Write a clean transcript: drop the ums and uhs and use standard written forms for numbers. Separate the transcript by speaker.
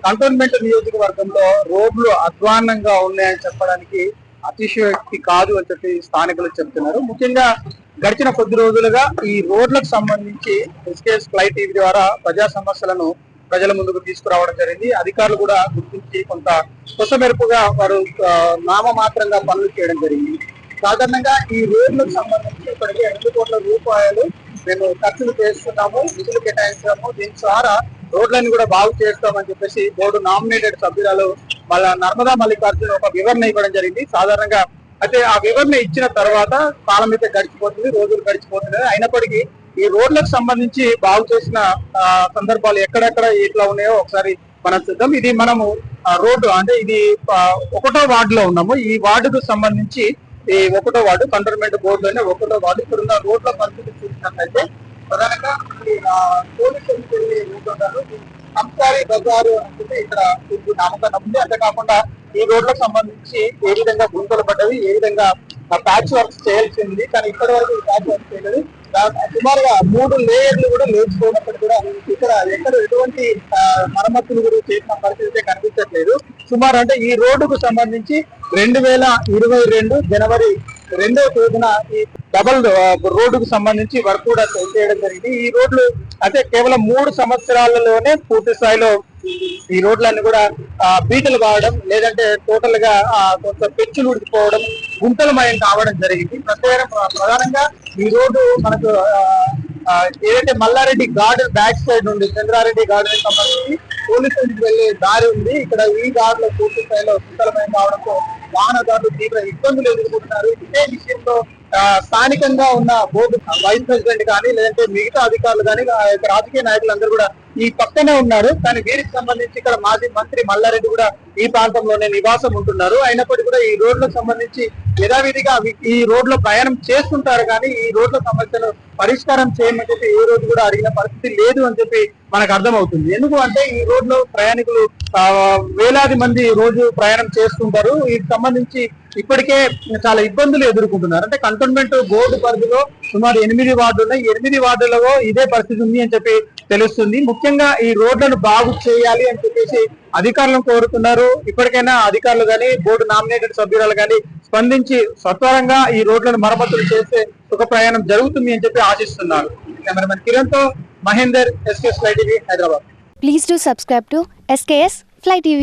Speaker 1: Cantonment నియోజకవర్గంలో రోడ్లు అధ్వాన్నంగా ఉన్నాయని చెప్పడానికి అతిశయోక్తి కాదు అని చెప్పి స్థానికులు చెప్తున్నారు. ముఖ్యంగా గడిచిన కొద్ది రోజులుగా ఈ రోడ్లకు సంబంధించి ఎస్కేఎస్ ఫ్లై టీవీ ద్వారా ప్రజా సమస్యలను ప్రజల ముందుకు తీసుకురావడం జరిగింది. అధికారులు కూడా గుర్తించి కొంత కొసమెరుపుగా వారు నామమాత్రంగా పనులు చేయడం జరిగింది. సాధారణంగా ఈ రోడ్లకు సంబంధించి ఇప్పటికే 2 కోట్ల రూపాయలు మేము ఖర్చులు చేస్తున్నాము, నిధులు కేటాయించాము. దీని ద్వారా రోడ్లను కూడా బాగు చేస్తామని చెప్పేసి బోర్డు నామినేటెడ్ సభ్యురాలు వాళ్ళ నర్మదా మల్లికార్జున ఒక వివరణ ఇవ్వడం జరిగింది. సాధారణంగా అయితే ఆ వివరణ ఇచ్చిన తర్వాత కాలం అయితే గడిచిపోతుంది, రోజులు గడిచిపోతుంది. అయినప్పటికీ ఈ రోడ్లకు సంబంధించి బాగు చేసిన సందర్భాలు ఎక్కడెక్కడ ఎట్లా ఉన్నాయో ఒకసారి మనం చూద్దాం. ఇది మనము రోడ్డు అంటే ఇది 1వ వార్డులో ఉన్నాము. ఈ వార్డుకు సంబంధించి ఈ 1వ వార్డు కంటోన్మెంట్ బోర్డులోనే 1వ వార్డు. ఇక్కడ ఉన్న రోడ్ల పరిస్థితి చూసినట్లయితే ప్రధానంగా పోలీసులు సంసారి బజారు అంటే ఇక్కడ నామకరణం ఉంది. అంతేకాకుండా ఈ రోడ్లకు సంబంధించి ఏ విధంగా గుంతలు పడ్డవి, ఏ విధంగా ప్యాచ్ వర్క్స్ చేయాల్సి ఉంది, కానీ ఇప్పటి వరకు ప్యాచ్ వర్క్ చేయలేదు. సుమారుగా 3 లేయర్లు కూడా లేచిపోయినప్పుడు కూడా ఇక్కడ ఎక్కడ ఎటువంటి మరమ్మతులు కూడా చేసిన పరిస్థితి కనిపించట్లేదు. సుమారు అంటే ఈ రోడ్డుకు సంబంధించి 2022 జనవరి 2వ తేదీన ఈ డబల్ రోడ్డుకు సంబంధించి వర్క్ కూడా చేయడం జరిగింది. ఈ రోడ్లు అయితే కేవలం 3 సంవత్సరాలలోనే పూర్తి స్థాయిలో ఈ రోడ్లన్నీ కూడా బీటలు కావడం, లేదంటే టోటల్ గా కొంత పెచ్చులు ఉడికిపోవడం, గుంతలమయం కావడం జరిగింది. ప్రధానంగా ఈ రోడ్డు మనకు ఏదైతే మల్లారెడ్డి గార్డెన్ బ్యాక్ సైడ్ నుండి చంద్రారెడ్డి గార్డెన్ సంబంధించి పోలీసు ఇంటికి వెళ్లే దారి ఉంది. ఇక్కడ ఈ దారిలో పూర్తి స్థాయిలో గుంతలమయం కావడంతో వాహనదారులు తీవ్ర ఇబ్బందులు ఎదుర్కొంటున్నారు. ఇదే విషయంలో స్థానికంగా ఉన్న బోర్డు వైస్ ప్రెసిడెంట్ కానీ, లేదంటే మిగతా అధికారులు కానీ, రాజకీయ నాయకులందరూ కూడా ఈ పక్కనే ఉన్నారు. కానీ వీరికి సంబంధించి ఇక్కడ మాజీ మంత్రి మల్లారెడ్డి కూడా ఈ ప్రాంతంలోనే నివాసం ఉంటున్నారు. అయినప్పటికీ కూడా ఈ రోడ్లకు సంబంధించి యథావిధిగా ఈ రోడ్లో ప్రయాణం చేస్తుంటారు, కానీ ఈ రోడ్ల సమస్యలు పరిష్కారం చేయమని చెప్పి ఏ రోజు కూడా అడిగిన పరిస్థితి లేదు అని చెప్పి మనకు అర్థమవుతుంది. ఎందుకు అంటే ఈ రోడ్లో ప్రయాణికులు వేలాది మంది రోజు ప్రయాణం చేస్తుంటారు. వీటికి సంబంధించి ఇప్పటికే చాలా ఇబ్బందులు ఎదుర్కొంటున్నారు. అంటే కంటోన్మెంట్ బోర్డు పరిధిలో సుమారు 8 వార్డులు ఉన్నాయి. 8 వార్డులలో ఇదే పరిస్థితి ఉంది అని చెప్పి తెలుస్తుంది. ముఖ్యంగా ఈ రోడ్లను బాగు చేయాలి అని చెప్పేసి అధికారులను కోరుతున్నారు. ఇప్పటికైనా అధికారులు కానీ, బోర్డు నామినేటెడ్ సభ్యురాలు కానీ స్పందించి సత్వరంగా ఈ రోడ్లను మరమ్మతులు చేస్తే సుఖ ప్రయాణం జరుగుతుంది అని చెప్పి ఆశిస్తున్నారు. కెమెరామెన్ కిరణ్ తో Mahender, SKS Fly TV, Hyderabad.
Speaker 2: Please do subscribe to SKS Fly TV.